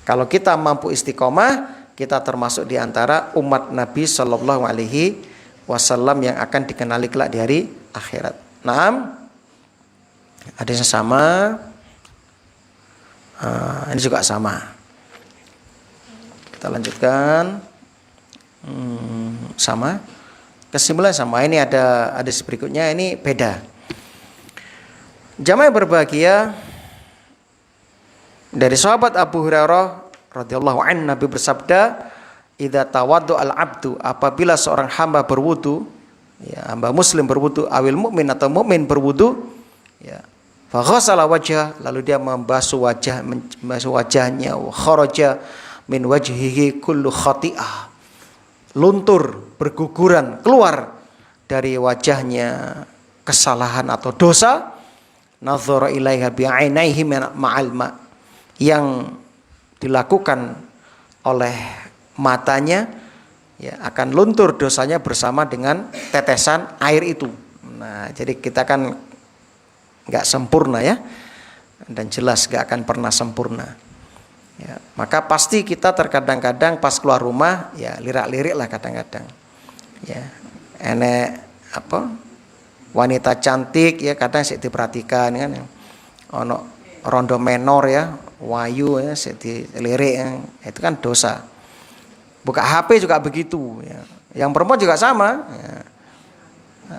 kalau kita mampu istiqomah, kita termasuk di antara umat Nabi Shallallahu Alaihi Wasallam yang akan dikenali kelak di hari akhirat. Naam, hadisnya sama, ini juga sama. Kita lanjutkan, sama. Kesimpulan sama. Ini ada hadis berikutnya, ini beda. Jamaah berbahagia, dari sahabat Abu Hurairah radhiyallahu anhu, Nabi bersabda, idza tawaddu al-abdu, apabila seorang hamba berwudu, ya, hamba muslim berwudu, awil mukmin atau mukmin berwudu, ya, fa ghassala wajhah, lalu dia membasuh wajahnya, wa kharaja min wajhihi kullu khati'ah, luntur, berguguran, keluar dari wajahnya kesalahan atau dosa, nazara ilaiha bi'ainaihi ma'al ma', yang dilakukan oleh matanya, ya, akan luntur dosanya bersama dengan tetesan air itu. Nah, jadi kita kan nggak sempurna ya, dan jelas nggak akan pernah sempurna. Ya, maka pasti kita terkadang-kadang pas keluar rumah, ya lirak-lirik lah kadang-kadang. Ya, enek apa wanita cantik ya kadang sik diperhatikan kan, ono rondo menor ya, wayu ya sik dilirik ya. Itu kan dosa. Buka HP juga begitu ya. Yang perempuan juga sama ya.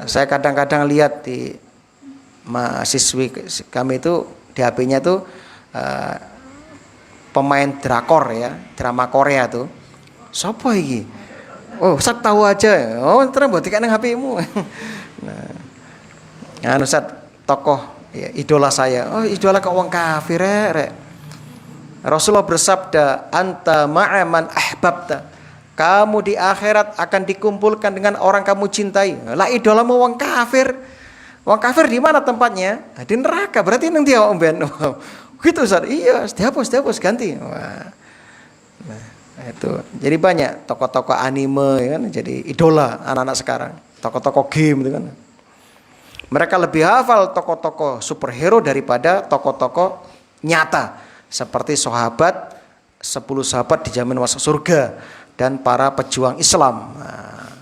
Saya kadang-kadang lihat di mahasiswi kami itu di HP-nya tuh pemain drakor ya, drama Korea tuh. Sopo iki? Oh, Ustaz tahu aja. Oh, terus mbok dikene HP-mu. Nah, Ustaz tokoh ya, idola saya. Oh, idola kok wong kafir rek. Rasulullah bersabda, anta ma'a man ahbabta. Kamu di akhirat akan dikumpulkan dengan orang kamu cintai. Lah idolamu wong kafir. Wong kafir di mana tempatnya? Di neraka. Berarti nang dia wong ben. Gitu Ustaz. Iya, dihapus ganti. Wah. Nah, itu. Jadi banyak tokoh-tokoh anime ya kan, jadi idola anak-anak sekarang. Tokoh-tokoh game itu kan. Mereka lebih hafal tokoh-tokoh superhero daripada tokoh-tokoh nyata. Seperti sahabat, 10 sahabat dijamin masuk surga, dan para pejuang Islam. Nah,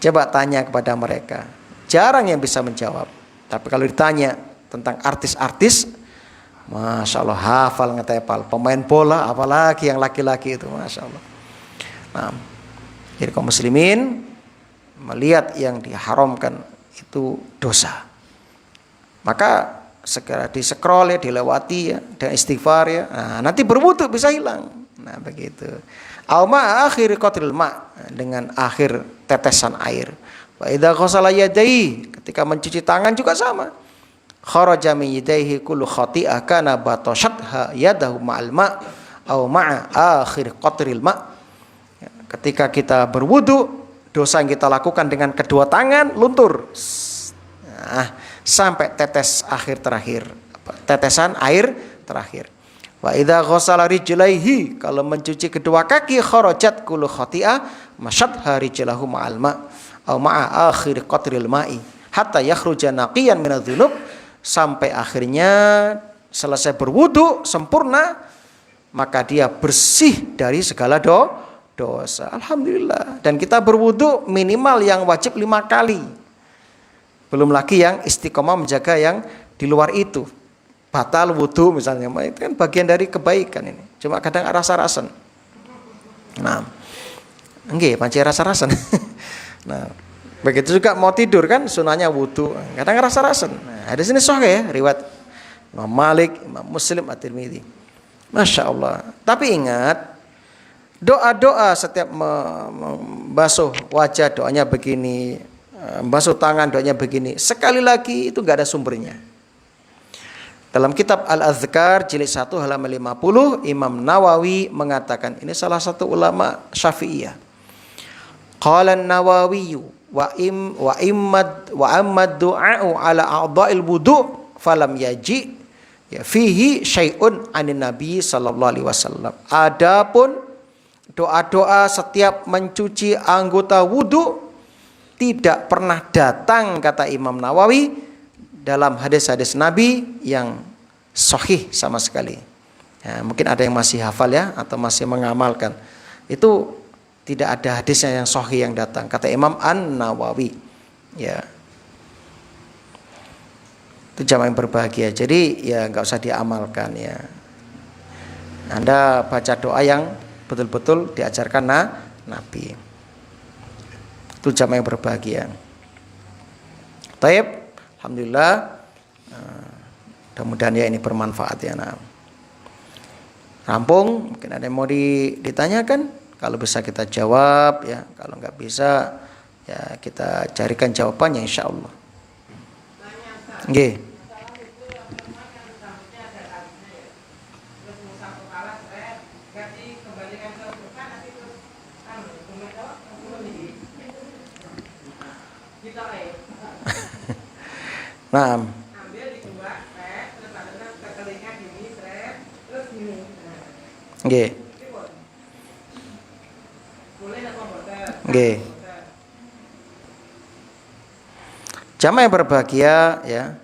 coba tanya kepada mereka. Jarang yang bisa menjawab. Tapi kalau ditanya tentang artis-artis, Masya Allah hafal ngetepal. Pemain bola apalagi yang laki-laki itu, Masya Allah. Nah, jadi kaum muslimin melihat yang diharamkan itu dosa, maka segera di-scroll ya, dilewati ya, dan istighfar ya. Nah, nanti berwudu bisa hilang. Nah, begitu. Auma akhir qatril ma, dengan akhir tetesan air. Wa idza ghasala yadayhi, ketika mencuci tangan juga sama. Kharaja min yadayhi kullu khati'ah kana batashatha yadahu ma'al ma' aw ma'a akhir qatril ma. Ketika kita berwudu, dosa yang kita lakukan dengan kedua tangan luntur. Nah, sampai tetes akhir terakhir, tetesan air terakhir. Wa idza ghassala rijlaihi, kalau mencuci kedua kaki, kharajat kullu khati'ah masyadha rijlahu ma'al ma' aw ma'a akhir qatril ma'i hatta yakhruja naqiyan minadz-dzunub, sampai akhirnya selesai berwudu sempurna, maka dia bersih dari segala dosa. Alhamdulillah. Dan kita berwudu minimal yang wajib 5 kali. Belum lagi yang istiqomah menjaga yang di luar itu. Batal wudu misalnya, itu kan bagian dari kebaikan ini. Cuma kadang rasa-rasan. Nah, nggih, pancen rasa-rasan. Nah, begitu juga mau tidur kan sunahnya wudu. Kadang rasa-rasan. Nah, ada sini sahih ya, riwayat Imam Malik, Imam Muslim, At-Tirmidzi. Masya Allah. Tapi ingat, doa-doa setiap membasuh wajah doanya begini, membasuh tangan doanya begini, sekali lagi itu enggak ada sumbernya. Dalam kitab Al-Adhkar jilid 1 halaman 50, Imam Nawawi mengatakan, ini salah satu ulama Syafi'iyah. Qala an-Nawawi wa ammad du'a'u ala a'dha'il wudu' falam yaji ya fihi syai'un anin nabi sallallahu alaihi wasallam. Adapun doa-doa setiap mencuci anggota wudu tidak pernah datang, kata Imam Nawawi, dalam hadis-hadis Nabi yang sahih sama sekali. Ya, mungkin ada yang masih hafal ya, atau masih mengamalkan. Itu tidak ada hadisnya yang sahih yang datang, kata Imam An-Nawawi. Ya, itu jamaah yang berbahagia. Jadi ya nggak usah diamalkan ya. Anda baca doa yang betul-betul diajarkan Nabi. Itu jamaah yang berbahagia. Taib, alhamdulillah. Mudah-mudahan ya ini bermanfaat ya. Nah, rampung. Mungkin ada yang mau ditanyakan. Kalau bisa kita jawab ya. Kalau nggak bisa ya kita carikan jawabannya insya Allah. Nggih. Nah, nggih. Nggih. Jamaah yang berbahagia ya.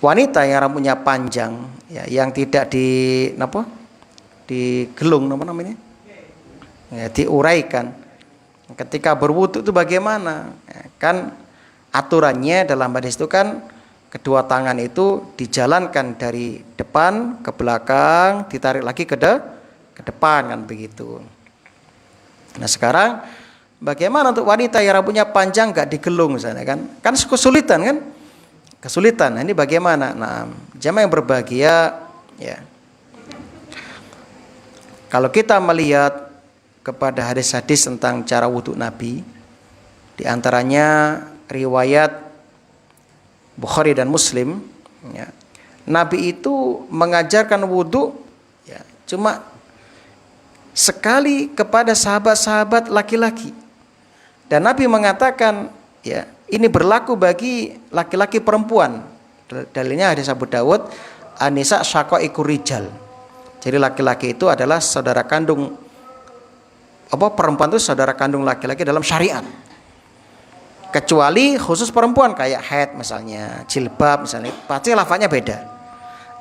Wanita yang rambutnya panjang ya, yang tidak digelung apa namanya? Ya, diuraikan. Ketika berwudu itu bagaimana? Ya, kan aturannya dalam hadis itu kan kedua tangan itu dijalankan dari depan ke belakang, ditarik lagi ke depan kan begitu. Nah sekarang bagaimana untuk wanita yang rambutnya panjang nggak digelung misalnya kan? Kan kesulitan kan? Kesulitan. Nah, ini bagaimana? Nah, jamaah yang berbahagia ya. Kalau kita melihat kepada hadis-hadis tentang cara wudhu Nabi, di antaranya riwayat Bukhari dan Muslim ya, Nabi itu mengajarkan wudhu ya, cuma sekali kepada sahabat-sahabat laki-laki, dan Nabi mengatakan ya ini berlaku bagi laki-laki perempuan. Dalilnya hadis Abu Dawud, Anisa syaqaiqur rijal. Jadi laki-laki itu adalah saudara kandung perempuan itu saudara kandung laki-laki dalam syariat. Kecuali khusus perempuan kayak haid misalnya, jilbab misalnya, pasti lafadznya beda.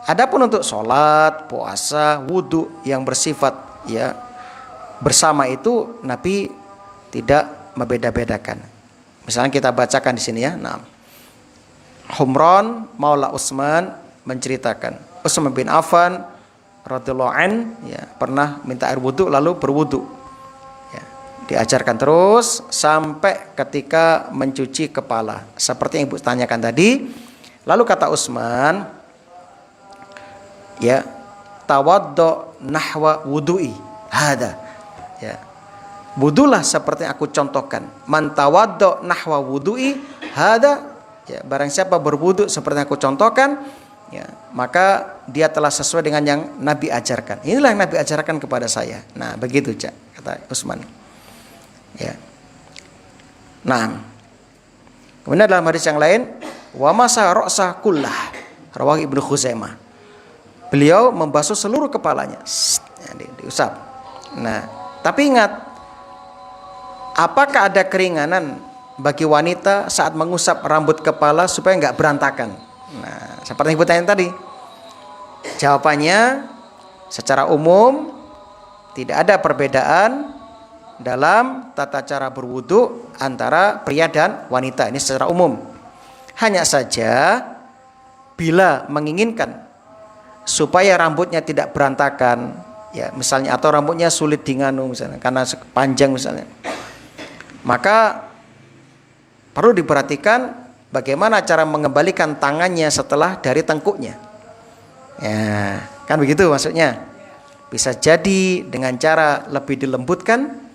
Adapun untuk sholat, puasa, wudhu yang bersifat ya bersama itu Nabi tidak membeda-bedakan. Misalnya kita bacakan di sini ya. Nah, Humran Maula Utsman menceritakan Utsman bin Affan radhiyallahu an ya pernah minta air wudhu lalu berwudhu. Diajarkan terus sampai ketika mencuci kepala seperti yang Ibu tanyakan tadi. Lalu kata Utsman ya tawaddo nahwa wudu'i hada ya, wudulah seperti yang aku contohkan. Man tawaddo nahwa wudu'i hada ya, barang siapa berwudu seperti yang aku contohkan ya, maka dia telah sesuai dengan yang Nabi ajarkan. Inilah yang Nabi ajarkan kepada saya. Nah begitu kata Utsman ya. Nah, kemudian dalam hadis yang lain, wa masa ra'sa kullah, rawahu Ibnu Khuzaimah. Beliau membasuh seluruh kepalanya, ya, diusap. Nah, tapi ingat, apakah ada keringanan bagi wanita saat mengusap rambut kepala supaya nggak berantakan? Nah, seperti yang tanya tadi, jawabannya secara umum tidak ada perbedaan dalam tata cara berwudu antara pria dan wanita. Ini secara umum. Hanya saja bila menginginkan supaya rambutnya tidak berantakan ya, misalnya, atau rambutnya sulit dinganu misalnya karena panjang misalnya, maka perlu diperhatikan bagaimana cara mengembalikan tangannya setelah dari tengkuknya. Ya, kan begitu maksudnya. Bisa jadi dengan cara lebih dilembutkan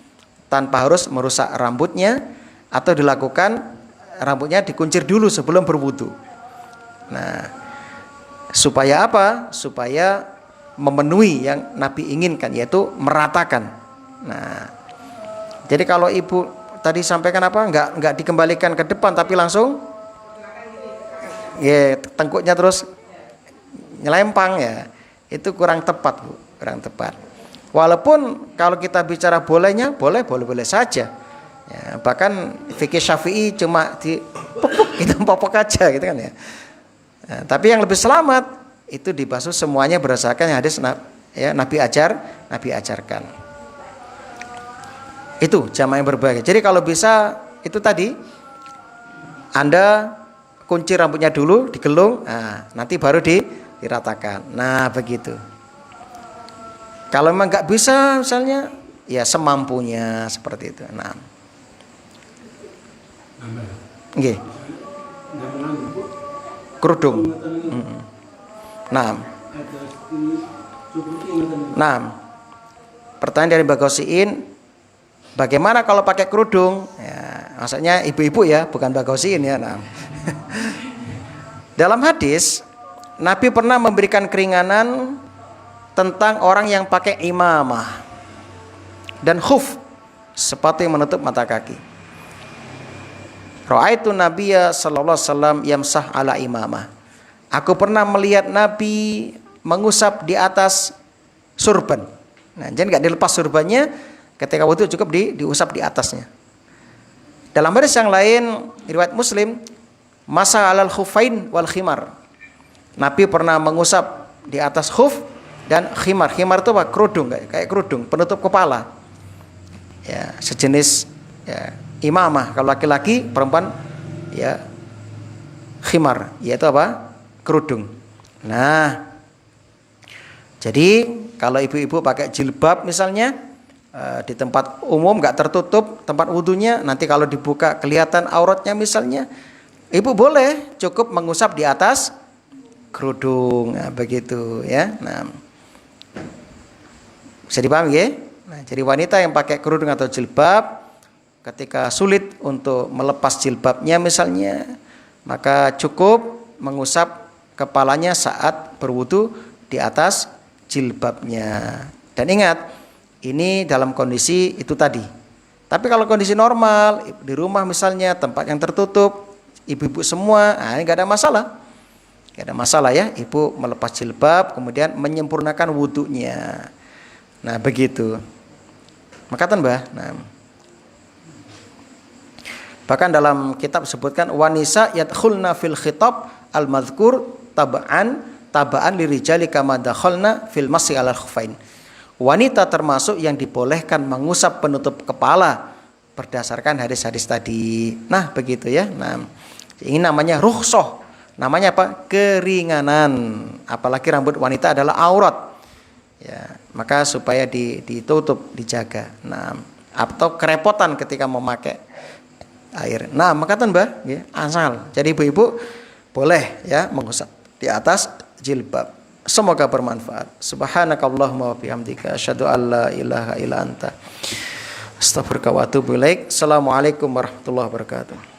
tanpa harus merusak rambutnya, atau dilakukan rambutnya dikuncir dulu sebelum berwudu. Nah, supaya apa? Supaya memenuhi yang Nabi inginkan, yaitu meratakan. Nah, jadi kalau Ibu tadi sampaikan apa? Enggak dikembalikan ke depan tapi langsung ya tengkuknya terus nyelempang ya. Itu kurang tepat, Bu. Kurang tepat. Walaupun kalau kita bicara bolehnya, boleh saja. Ya, Bahkan fikih Syafi'i cuma di kita popok aja gitu kan ya. Nah, tapi yang lebih selamat itu dibasuh semuanya berdasarkan yang hadis ya, Nabi ajarkan. Itu jamaah yang berbagi. Jadi kalau bisa itu tadi Anda kunci rambutnya dulu, digelung, nah, nanti baru diratakan. Nah, begitu. Kalau memang nggak bisa misalnya ya semampunya seperti itu. Nah. Nggih. Kerudung. Nah. Nah. Pertanyaan dari Mbak Gosiin, bagaimana kalau pakai kerudung? Ya, maksudnya ibu-ibu ya, bukan Mbak Gosiin ya. Nah. Dalam hadis, Nabi pernah memberikan keringanan tentang orang yang pakai imamah dan khuf, sepatu yang menutup mata kaki. Ra'aitu Nabiyya sallallahu alaihi wasallam yamsah ala imamah. Aku pernah melihat Nabi mengusap di atas surban. Nah, jadi enggak dilepas surbannya, ketika wudu cukup diusap di atasnya. Dalam hadis yang lain riwayat Muslim, masa alal khufain wal khimar. Nabi pernah mengusap di atas khuf dan khimar. Khimar itu apa? Kerudung, kayak kerudung penutup kepala. Ya, sejenis ya, imamah. Kalau laki-laki, perempuan ya khimar, yaitu apa? Kerudung. Nah, jadi kalau ibu-ibu pakai jilbab misalnya di tempat umum nggak tertutup tempat wudunya, nanti kalau dibuka kelihatan auratnya misalnya, ibu boleh cukup mengusap di atas kerudung. Nah, begitu ya. Nah, bisa dipahami ya? Nah, jadi wanita yang pakai kerudung atau jilbab ketika sulit untuk melepas jilbabnya misalnya, maka cukup mengusap kepalanya saat berwudu di atas jilbabnya. Dan ingat, ini dalam kondisi itu tadi. Tapi kalau kondisi normal, di rumah misalnya, tempat yang tertutup, ibu-ibu semua, nah ini gak ada masalah. Gak ada masalah ya, ibu melepas jilbab, kemudian menyempurnakan wudunya. Nah, begitu. Makatan Mbah. Nah, bahkan dalam kitab sebutkan wanisa yadkhulna fil khitab al madhkur tabaan lirijali kama dakhalna fil masyi alal khufain. Wanita termasuk yang dibolehkan mengusap penutup kepala berdasarkan hadis-hadis tadi. Nah, begitu ya. Nah, ini namanya rukhsah. Namanya apa? Keringanan. Apalagi rambut wanita adalah aurat. Ya, maka supaya ditutup, dijaga. Nah, atau kerepotan ketika memakai air. Nah, makatan Mbah, ya, asal. Jadi ibu-ibu boleh ya mengusap di atas jilbab. Semoga bermanfaat. Subhanakallahumma wa bihamdika asyhadu an la ilaha illa anta astaghfiruka wa atubu ilaik. Assalamualaikum warahmatullahi wabarakatuh.